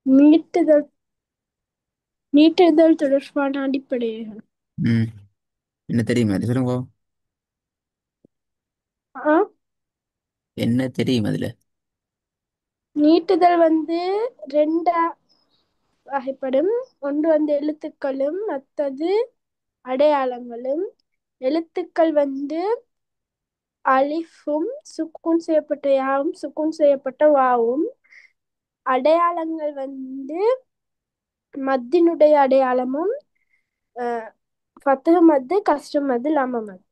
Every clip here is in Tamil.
நீட்டுதல் நீட்டுதல் தொடர்பான அடிப்படைகள். ம். என்ன தெரியுமா அது சொல்லுங்க. ஆ என்ன தெரியும் அதுல? நீட்டுதல் வந்து ரெண்டு வகைப்படும். ஒன்று வந்து எழுத்துக்களும் மற்றது அடையாளங்களும். எழுத்துக்கள் வந்து அலிஃபும் சுக்கூன் செய்யப்பட்ட யாவும் சுக்கூன் செய்யப்பட்ட வாவும். அடையாளங்கள் வந்து மத்தினுடைய அடையாளமும் ஃபத்துஹ் மத்து கஸ்ரு மத்து லம்ம மத்து.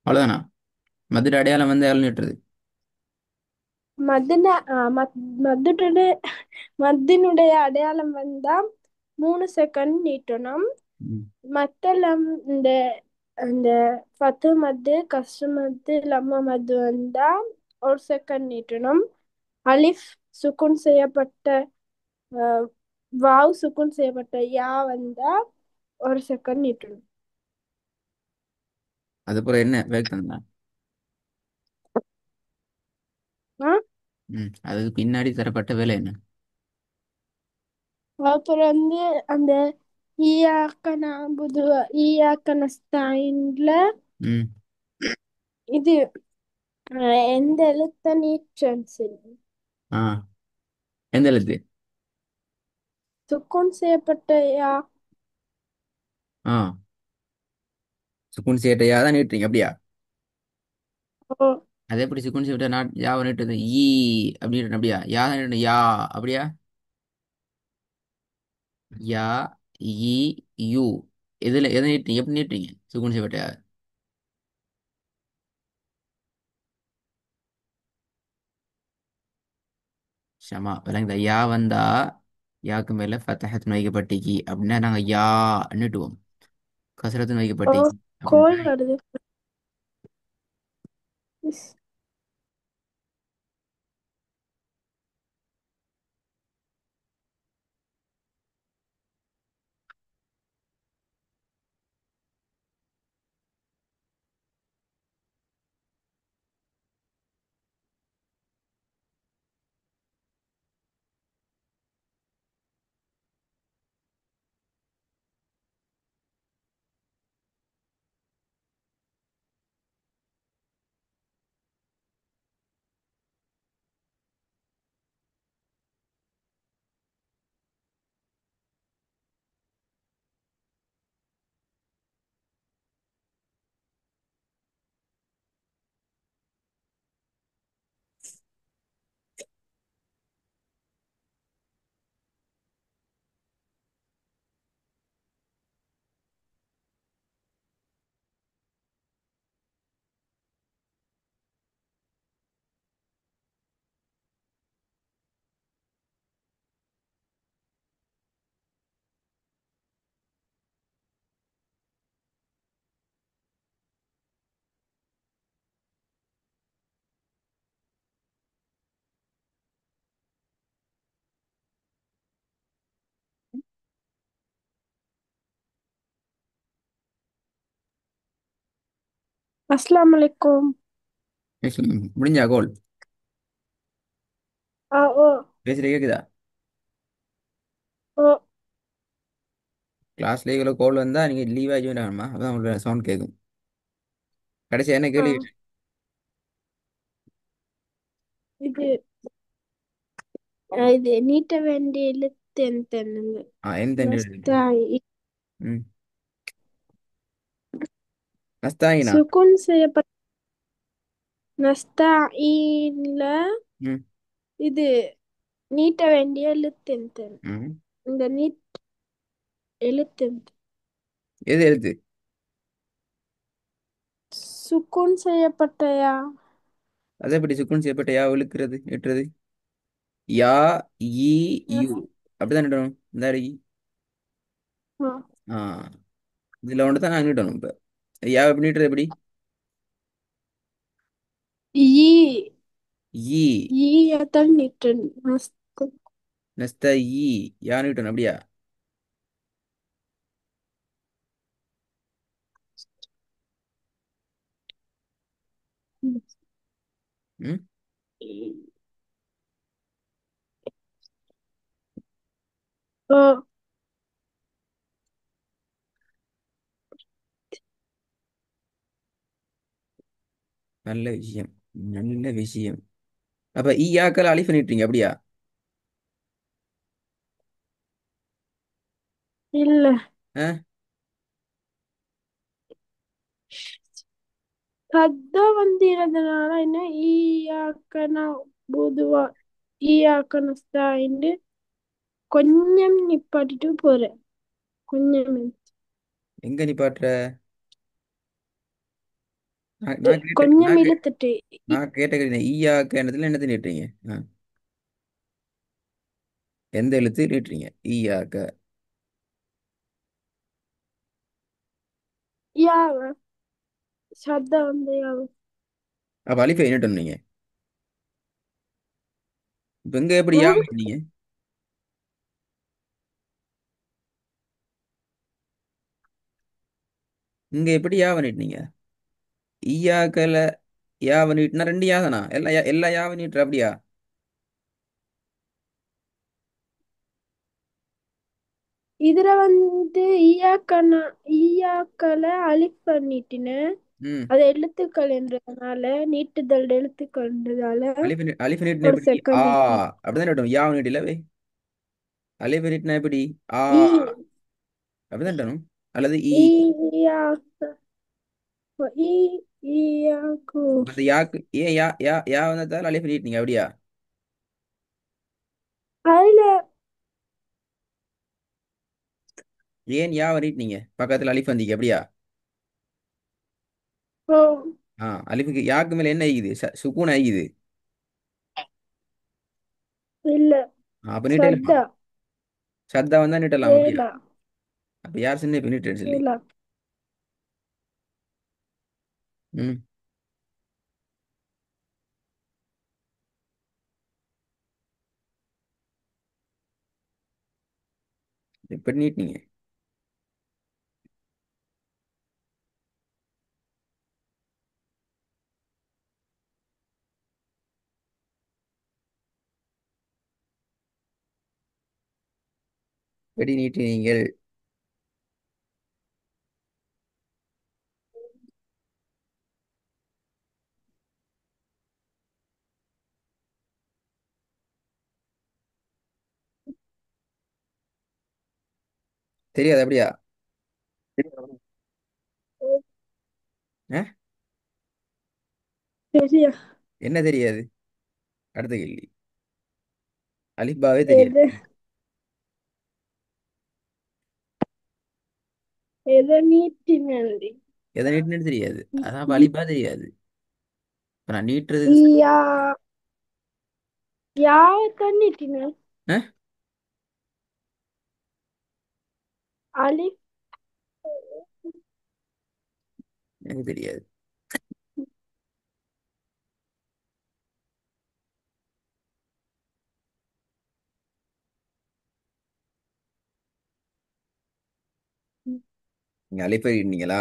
அவ்வளவுதானா? மதுரை அடையாளம் வந்து எவ்வளோ நீட்டுறது? மதுன மத்துடைய மத்தினுடைய அடையாளம் வந்தா 3 செகண்ட் நீட்டணும். ம். மத்தெல்லாம் இந்த இந்த ஃபத்து மத்து கஸ்ரு மத்து லம்ம மத்து வந்தா 1 செகண்ட் நீட்டணும். அலிஃப் சுக்குன் செய்யப்பட்ட அஹ், வாவ் சுக்குன் செய்யப்பட்ட யா வந்தா 1 செகண்ட் நீட்டணும். அதுக்கப்புறம் என்ன வேக் தந்தா? ஆ ம். அதுக்கு பின்னாடி தரப்பட்ட வேலை என்ன? அப்புறம் வந்து அந்த ஈயாக்க நஅபுது ஈயாக்க நஸ்தாயின்ல ம். இது எந்த எழுத்த நீட்றன்னு சொல்லி ஆ. எந்த எழுத்து? சுக்குன் செய்யப்பட்ட யா. ஆ. சுக்குன் சேட்டையா தான் நீட்டுறீங்க அப்படியா? ஓ, அதே எப்படி சுக்குன் சேட்டை நான் யாவை நீட்டுறது? ஈ அப்படின்னு அப்படியா? யா தான் நீட்டணும். யா அப்படியா? யா, ஈ, யூ. எதுல எதை நீட்டுறீங்க? எப்படி நீட்டுறீங்க சுக்குன் சேட்டையா? ஷமா விளங்குதா? யா வந்தா யாக்கு மேல ஃபத்தஹத் வைக்கப்பட்டிக்கு அப்படின்னா நாங்க யா நீட்டுவோம். கசரத்து ஓ, வைக்கப்பட்டிக்கு கோல் அப்படின்னா. வருது. இஸ். அஸ்ஸலாமு அலைக்கும். முடிஞ்சா கோல்? ஓ. பேசுறது கேக்குதா? ஓ. கிளாஸ்ல இவ்வளோ கோல் வந்தா நீங்க லீவா ஜாயின் ஆகணுமா? அதான் உங்களோட சவுண்ட் கேட்கும். கடைசியா என்ன ஆ கேள்வி? இது இது நீட்ட வேண்டிய எழுத்து எந்த ஆ எந்த எழுத்து? நஸ்தாயி ம். நஸ்தாயினா. சுக்குன் செய்யப்பட்ட நஸ்தாயின்ல ம். இது நீட்ட வேண்டிய எழுத்து ம். இந்த நீட் எழுத்து எது எழுத்து? சுக்குன் செய்யப்பட்டயா. அதை எப்படி சுக்குன் செய்யப்பட்ட யா இழுக்கிறது எட்டுறது? யா, ஈ, யூ. அப்படிதான் இடணும் இந்த அடிக்கு. ஆ. இதுல ஒன்று தான் நான் நீட்டணும் இப்ப. யா எப்படி நீட்டுறது எப்படி? ஈ ஈ. ஈயத்தான் நீட்டு நஸ்தா ஈ. யா நீட்டணும் அப்படியா? ம். ஓ. நல்ல விஷயம். நல்ல விஷயம். அப்ப ஈயாக்கள் அலிஃப் நீட்டுறீங்க அப்படியா? இல்ல. ஆ? சத்தம் வந்து இருந்தனால என்ன ஈயாக்கனா பொதுவா ஈயாக்கனஸ்தாயின்னு கொஞ்சம் நிப்பாட்டிட்டு போறேன். கொஞ்சம் எங்க நிப்பாட்டுற? நான் கேட்டேன் கொஞ்சம் இழுத்துட்டு நான் கேட்ட கேள்வி ஈயாக்க என்னத்துல என்னத்தை நீட்டுறீங்க? ஆ. எந்த எழுத்து நீட்டுறீங்க? ஈயாக்க. யாவ சத்தம் வந்து யாவ. அப்ப அலிஃபை நீட்டணும் நீங்க. இப்ப இங்க எப்படி யா ம்? நீட்டீங்க? இங்க எப்படி யாவ நீட்டினீங்க? ஈயாக்கல யாவ நீட்டினா ரெண்டு யாதனா எல்லா யாவ நீட்டுற அப்படியா? இதுல வந்து ஈயாக்கல அலிஃப் பண்ணிட்டுன்னு ம். அது எழுத்துக்கள்ன்றதுனால நீட்டுதல் எழுத்துக்கள்ன்றதால அலிஃப் நீட்டின ஒரு எப்படி? ஆ செகண்ட் நீட்டணும். அப்படிதான் நீட்டணும். யாவ நீட்டிலவே அலிஃப் நீட்டினா எப்படி? ஆ ஈ அப்படிதான் நீட்டணும். அல்லது ஈ. ஈயாக்க ஈ ஈயாக்கு அப்ப இந்த யாக்கு ஏன் யா வந்ததால் அலிஃப் நீட்டினீங்க அப்படியா? அதுல ஏன் யாவ நீட்டினீங்க? பக்கத்துல அலிஃப் வந்தீங்க அப்படியா? ஓ. ஆ அலிஃபுக்கு யாக்கு மேல என்ன ஆகிது? சுக்கூன் ஆகிது. இல்ல. அப்ப நீட்டலுமா? சத்தா சத்தா வந்தா நீட்டலாம் அப்படியா? ஏலா அப்ப யார் சின்ன இப்ப நீட்டு சொல்லி. ஏலா ம். எப்படி நீட்டினீங்க? எப்படி நீட்டினீங்கள்? தெரியாது அப்படியா? ஆ? சரியா. என்ன தெரியாது? அடுத்த கேள்வி. அலிஃபாவே தெரியாது. எது எதை நீட்டினி எதை நீட்டினு தெரியாது. அதான் அப்ப அலிஃபா தெரியாது. இப்ப நான் நீட்டுறதுக்கு யா யாருக்கா நீட்டின ஆ? அலிஃப் எனக்கு தெரியாது. நீங்க அலிஃபை நீட்டினீங்களா?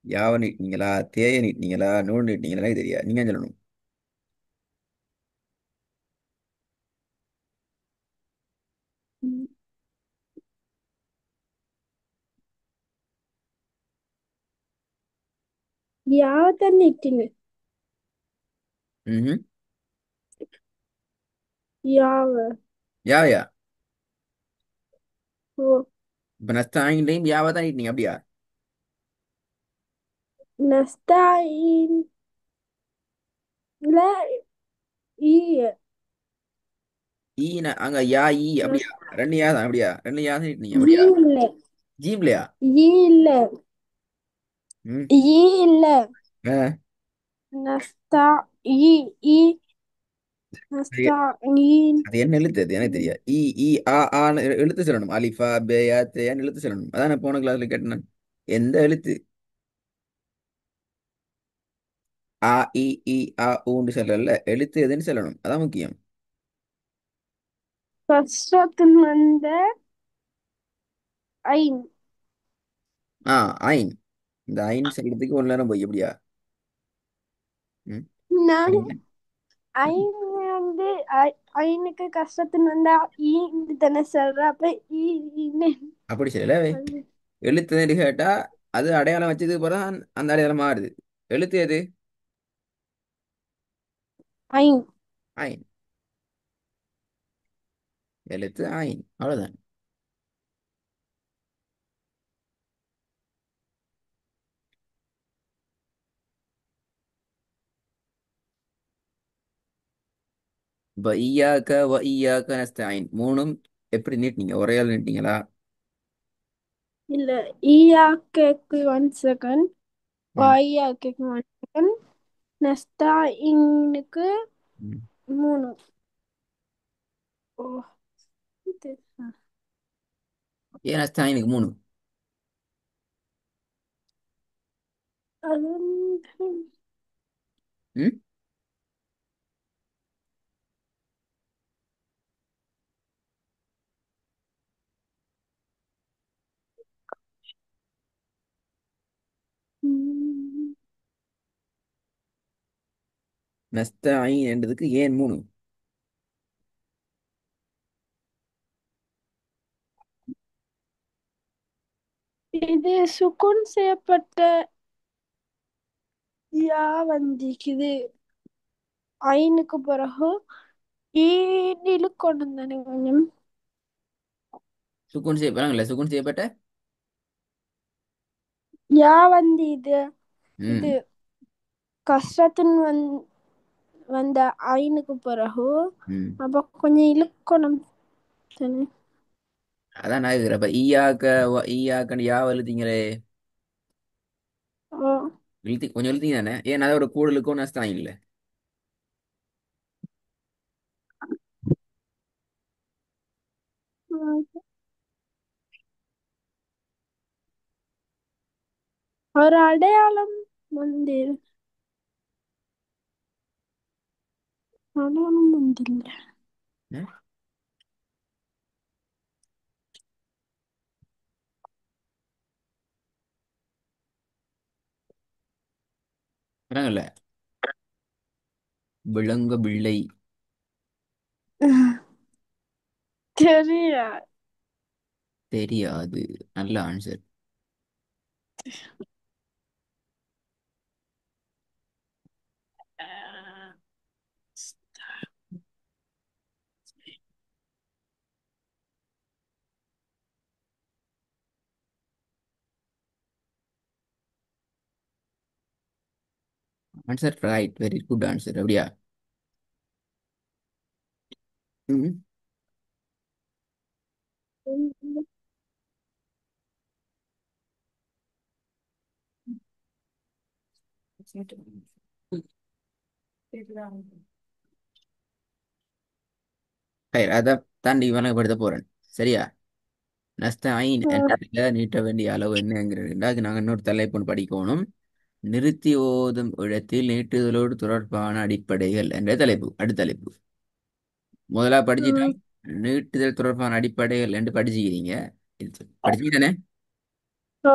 யாவை நீட்டினீங்களா? தேய நீட்டினீங்களா? நூல் நீட்டினீங்களா? எனக்கு தெரியாது. நீங்க சொல்லணும். யாத நீட்டின ம். யாவ. யாவையா? ஓ. இப்ப நஸ்தாயின்லையும் யாவை தான் நீட்டினீங்க அப்படியா? நஸ்தாயின்ல ஈ அங்க யா ஈ அப்படியா? நஸ் ரெண்டு யா தான் அப்படியா? ரெண்டு யா தான் நீட்டினீங்க ஈ அப்படியா? இல்ல. ஜீப்லையா? ஈ இல்ல. ம். ஈ இல்ல. ஆ. நஸ்தா ஈ ஈ அது நஸ்தாயின் அது என்ன எழுத்து? அது எனக்கு தெரியாது. இ இ ஆ ஆன்னு எழுத்து சொல்லணும். அலிஃபா பேயா தேயான்னு எழுத்து சொல்லணும். அதான் நான் போன கிளாஸ்ல கேட்டேன் நான். எந்த எழுத்து? ஆ இ இ ஆ ஊன்னு சொல்லல. எழுத்து எதுன்னு சொல்லணும். அதான் முக்கியம். கஸ்ரத்துன் வந்த ஐன். ஆ ஐன். இந்த ஐன் சொல்றதுக்கு ஒரு நேரம் போய் எப்படியா? ம். நான் சரிங்க. ஐன் வந்து ஐனுக்கு கஷ்டத்துன்னு வந்தா ஈன்னு தானே சொல்ற. அப்ப ஈ ஈன்னு அப்படி சொல்லவே. வந்து எழுத்து கேட்டா அது அடையாளம் வச்சதுக்கு பிறகு அந்த அடையாளம் மாறுது. எழுத்து எது? ஐன். ஆயின். எழுத்து ஆயின், அவ்வளவுதான். இப்ப ஈயாக்க வ ஈயாக்க நஸ்தாயின் மூணும் எப்படி நீட்டினீங்க? ஒரே ஆள் நீட்டிங்களா? இல்ல, ஈயாக்கேக்கு 1 செகண்ட், ம். ஒய்யாக்கேக்கு 1 செகண்ட், நெஸ்டா இன்னுக்கு ம். 3. ஓ, இது. ஏன் நஸ்தாயினுக்கு மூணு? அது வந்து ம். ம், நஸ்தாயின் என்றதுக்கு ஏன் மூணு? இது சுக்குன் செய்யப்பட்ட யா வந்திக்குது ஐனுக்கு பிறகு ஈடிலு கொண்டு வந்தானே கொஞ்சம். சுக்குன் செய்யப்படாங்கல்ல, சுக்குன் செய்யப்பட்ட. யா வந்து இது ம். கஷ்டத்தின் வந்த ஐனுக்கு பிறகு ம். அப்ப கொஞ்சம் இழுக்கணும் தானே. அதான் நான் இருக்கிறேன். அப்ப ஈயாக்க வ ஈயாக்கன்னு யா எழுதிங்களே. ஓ, எழுதி கொஞ்சம் எழுதிங்க தானே, ஏன் அதோட கூடலுக்கும் நஸ்தாயின் இல்லை. ம். ஒரு அடையாளம் வந்து அடையாளம் வந்தில்ல. வராங்கல்ல. விளங்க பிள்ளை. தெரியா. தெரியாது. நல்ல answer. Answer right, very good answer. அப்படியா? ம். சரி, அதை தாண்டி விளங்கப்படுத்த போறேன். சரியா? நஸ்தாயின் என்றதுல நீட்ட வேண்டிய அளவு என்னங்கிறது அதுக்கு நாங்கள் இன்னொரு தலைப்பு படிக்கணும். நிறுத்தி ஓதும் இடத்தில் நீட்டுதலோடு தொடர்பான அடிப்படைகள் என்ற தலைப்பு, அடுத்தலைப்பு. முதலா படிச்சுட்டோம். நீட்டுதல் தொடர்பான அடிப்படைகள் என்று படிச்சுக்கிறீங்க. படிச்சுக்கிட்டேனே. ஓ,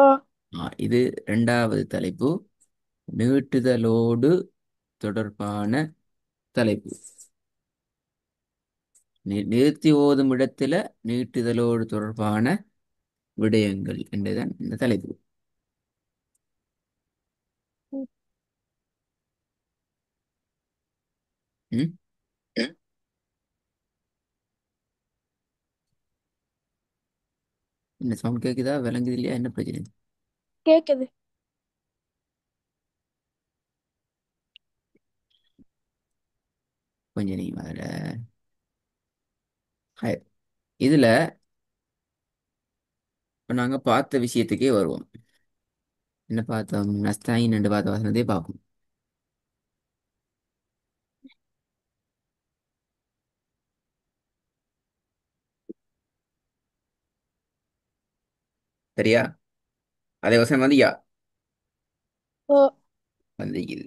இது இரண்டாவது தலைப்பு. நீட்டுதலோடு தொடர்பான தலைப்பு. நிறுத்தி ஓதும் இடத்துல நீட்டுதலோடு தொடர்பான விடயங்கள் என்றுதான் இந்த தலைப்பு. ம். என்ன சவுண்ட் கேக்குதா? விளங்குது இல்லையா? என்ன பிரச்சனை? கேக்குது. கொஞ்சம் நீங்க அதில் இதுல இப்ப நாங்க பார்த்த விஷயத்துக்கே வருவோம். என்ன பார்த்தோம்? நஸ்தாயின் என்று பார்த்த வசனத்தை பார்ப்போம். சரியா? அதே வசனம் வந்து யா ஓ, வந்திருக்குது.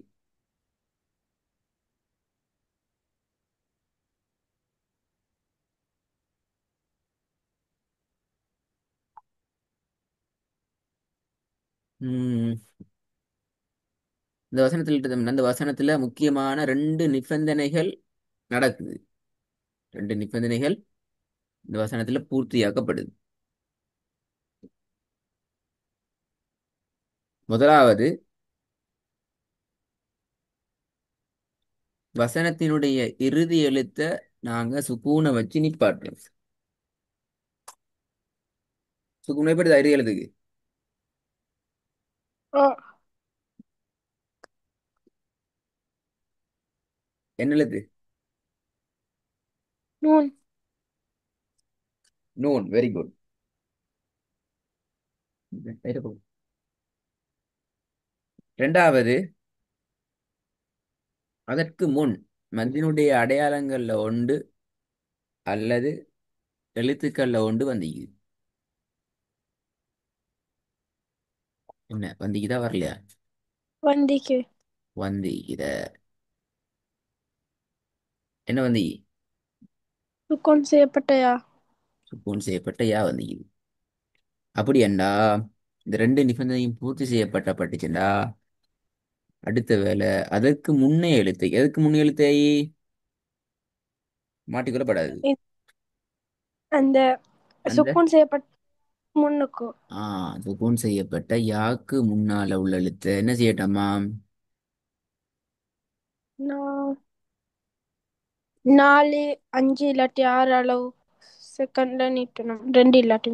ம். இந்த வசனத்துல முக்கியமான ரெண்டு நிபந்தனைகள் நடக்குது. ரெண்டு நிபந்தனைகள் இந்த வசனத்துல பூர்த்தியாக்கப்படுது. முதலாவது, வசனத்தினுடைய இறுதி எழுத்தை நாங்க சுக்கூனை வச்சு நிப்பாட்டுறோம். சுக்கூனை எப்படி இறுதி எழுத்துக்கு ஓ. என்ன எழுத்து? நூன். நூன். Very good. ரெண்டாவது, அதற்கு முன் மந்தினுடைய அடையாளங்கள்ல ஒன்று அல்லது எழுத்துக்கள்ல ஒன்று வந்தீங்க. என்ன வந்தீங்கதா வரலையா? வந்திக்கு. வந்தீங்க. என்ன வந்தீங்க? சுக்குன் செய்யப்பட்டயா. சுக்கூன் செய்யப்பட்ட யா வந்தீங்க. அப்படி என்றா இந்த ரெண்டு நிபந்தனையும் பூர்த்தி செய்யப்பட்ட பட்டுச்சுண்டா அடுத்த வேலை அதற்கு முன்னே எழுத்தை, எதுக்கு முன்னே எழுத்தை மாட்டிக்கொள்ளப்படாது. இ- அந்த அந்த சுக்குன் செய்யப்பட்ட முன்னுக்கு. சுக்கூன் செய்யப்பட்ட யாக்கு முன்னால உள்ள எழுத்தை என்ன செய்யட்டோமா? நா- 4 5 இல்லாட்டி 6 அளவு செகண்ட்ல நீட்டணும். 2 இல்லாட்டி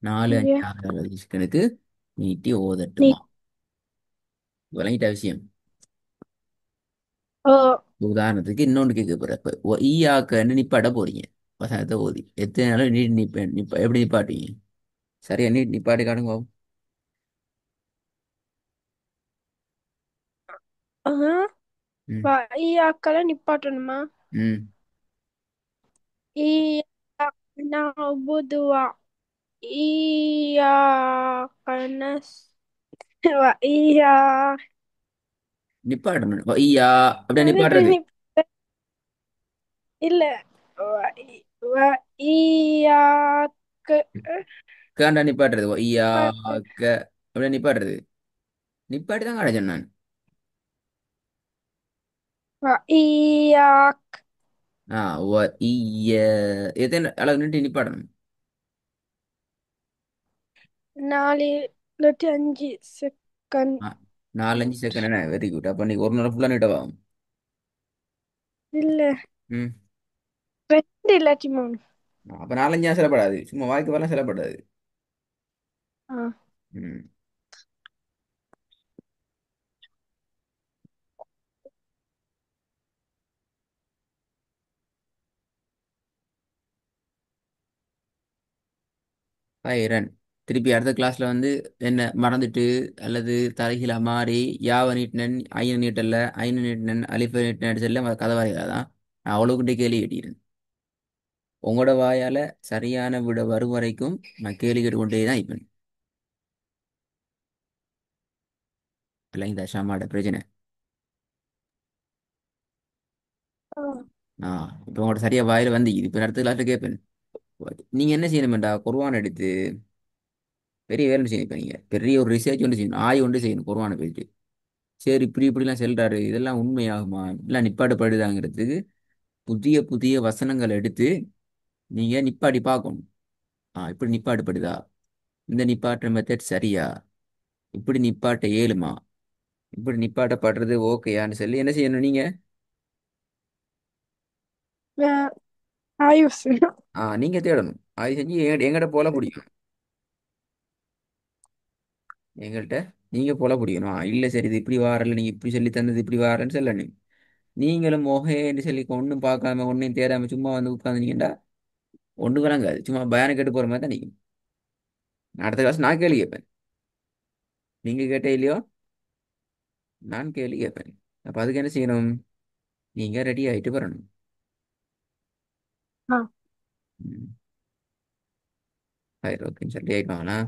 நாலு இங்க அஞ்சு ஆறு அளவு செகண்டுக்கு நீட்டி நீ. ஓதட்டுமா? விளங்கிட்ட விஷயம். ஓ. உதாரணத்துக்கு இன்னொன்று கேட்க போறப்ப ஈயாக்கன்னு நிப்பாட்ட போறீங்க. வசனத்தை ஓதி எத்தனை நாளும் நீட் நிப்பேன் எப்படி நிப்பாட்டுவீங்க? சரியா நீட் நிப்பாட்டி காட்டுங்க பாப்போம். ம். ஈயாக்களை நிப்பாட்டணுமா? ம். إياك نعبد وإياك وإياك. நிப்பாட்டணும். ஈயா அப்படியே அதுக்கு நிப்பாட்டுறது. இல்ல. وإياك. கேண்டா நிப்பாட்டுறது. ஈயாக்க அப்படியே நிப்பாட்டுறது. நிப்பாட்டி தான் காட்ட சொன்னான். وإياك. ஆ ஈய எத்தனை அளவு நின்று நிப்பாட்டணும்? 4 இல்லாட்டி 5 செகண்ட். ஆ, 4 5 செகண்ட். என்ன வெரி குட். அப்ப நீ ஒரு நேரம் ஃபுல்லா நீட்டவா? இல்ல. ம். 2 இல்லாட்டி 3. அப்ப 4 5 செல்லப்படாது, சும்மா வாய்க்கு வரலாம் செல்லப்படாது. ஆ. ம். ரன். திருப்பி அடுத்த கிளாஸ்ல வந்து என்ன மறந்துட்டு அல்லது தலைகீழா மாறி யாவ நீட்டினன் ஐயன் நீட்டல்ல ஐயன் நீட்டினன் அலிஃப நீட்டினன் சொல்ல கதை வரைகிறாதான். நான் அவ்வளோக்கிட்டே கேள்வி கேட்டீரன். உங்களோட வாயால சரியான விட வரும் வரைக்கும் நான் கேள்வி கேட்டுக்கொண்டே தான் இருப்பேன். இல்லை இந்த ஷாமாட பிரச்சனை. ஆ. இப்போ உங்களோட சரியா வாயில வந்து இப்போ அடுத்த கிளாஸ்ல கேட்பேன். நீங்க என்ன செய்யணும்டா குர்ஆன் எடுத்து பெரிய வேலை செய்யணும். இப்போ நீங்க பெரிய ஒரு ரிசர்ச் ஒன்று செய்யணும், ஆய்வு ஒன்று செய்யணும் குர்ஆனை போயிட்டு. சரி இப்படி இப்படிலாம் செல்றாரு, இதெல்லாம் உண்மையாகுமா, இப்படிலாம் நிப்பாட்டப்படுதாங்கிறதுக்கு புதிய புதிய வசனங்கள் எடுத்து நீங்க நிப்பாட்டி பார்க்கணும். இப்படி நிப்பாட்டப்படுதா, இந்த நிப்பாட்டுற மெத்தட் சரியா, இப்படி நிப்பாட்ட இயலுமா, இப்படி நிப்பாட்டப்படுறது ஓகேயான்னு சொல்லி என்ன செய்யணும் நீங்க? ஆயுசு. நீங்க தேடணும். அது செஞ்சு எங்கிட்ட போல பிடிக்கணும். எங்கள்கிட்ட நீங்க போல பிடிக்கணும். இல்ல சரி இது இப்படி வாரல, நீங்க இப்படி சொல்லி தந்தது இப்படி வாரன்னு சொல்லணும். நீங்களும் மொஹேன்னு சொல்லி ஒன்றும் பார்க்காம ஒன்றையும் தேடாம சும்மா வந்து உட்காந்துனீங்கடா ஒன்று வழங்காது. சும்மா பயானம் கேட்டு போற மாதிரி தான் நிற்கும். அடுத்த கிளாஸ் நான் கேள்வி கேட்பேன். நீங்க கேட்டே இல்லையோ, நான் கேள்வி கேட்பேன். அப்ப அதுக்கு என்ன செய்யணும்? நீங்க ரெடி ஆயிட்டு வரணும். ஆ. ம். சரி ஓகே, ரெடி ஆயிட்டு வாங்களா?